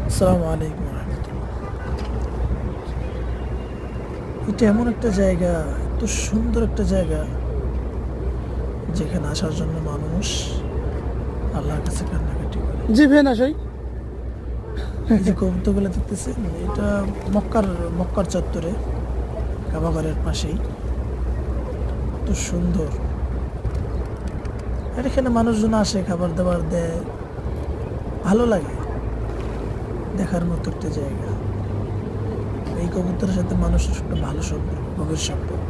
আসসালামু আলাইকুম রহমতুল্লাহ। এটা এমন একটা জায়গা, এত সুন্দর একটা জায়গা, যেখানে আসার জন্য মানুষ আল্লাহর কাছে কান্নাকাটি করে। জি ভেন আসাই। এই যে কবুতরগুলো দেখতেছেন, এটা মক্কার মক্কার চত্বরে, কাবাঘরের পাশেই। এত সুন্দর। আর এখানে মানুষজন আসে, খাবার দাবার দেয়, ভালো লাগে, দেখার মতো একটা জায়গা। এই কবুতরের সাথে মানুষের একটা ভালো সম্পর্ক, গভীর সম্পর্ক।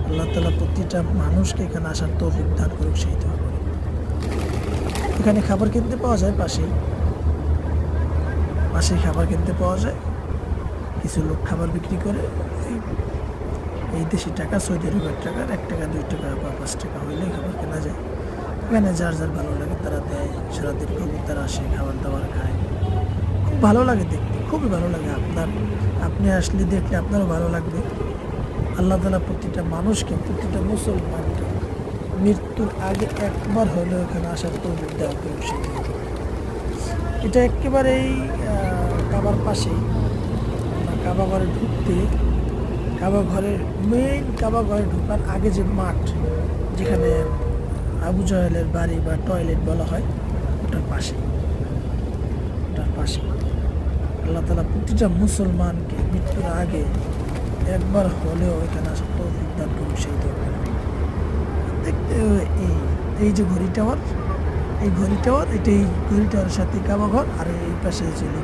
আল্লাহ তাআলা প্রতিটা মানুষকে এখানে আসার তৌফিক দান করুক, সেই দোয়া করি। এখানে খাবার কিনতে পাওয়া যায়, পাশেই খাবার কিনতে পাওয়া যায়। কিছু লোক খাবার বিক্রি করে। এই এই দেশি টাকা, সৌদি আরবের টাকা, 1 টাকা 2 টাকা বা 5 টাকা হইলে খাবার কেনা যায়। এখানে যার যার ভালো লাগে তারা দেয়। সারাদিন কবুতর আসে, খাবার দাবার খায়, খুব ভালো লাগে দেখতে, খুবই ভালো লাগে। আপনি আসলে দেখলে আপনারও ভালো লাগবে। আল্লাহ তাআলা প্রতিটা মানুষকে, প্রতিটা মুসলমানকে মৃত্যুর আগে একবার হলেও এখানে আসার তৌফিক দেওয়া করুক, সেই দোয়া করি। এটা একেবারেই কাবার পাশেই। কাবা ঘরে ঢুকতে, কাবা ঘরের মেইন কাবা ঘরে ঢোকার আগে যে মাঠ, যেখানে আবু জাহেলের বাড়ি বা টয়লেট বলা হয়, ওটার পাশে আল্লাহ তাআলা প্রতিটা মুসলমানকে মৃত্যুর আগে একবার হলেও এখানে আসার তৌফিক দান করুক, সেই দোয়া করি। দেখতে এই যে ঘড়ি টাওয়ার, এই ঘড়ি টাওয়ার, এই ঘড়ি টাওয়ারের সাথে কাবা ঘর, আর এই পাশে চলে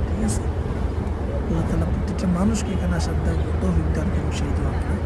ঠিক আছে। আল্লাহ তাআলা প্রতিটা মানুষকে এখানে আসার তৌফিক দান করুক, সেই দোয়া করি।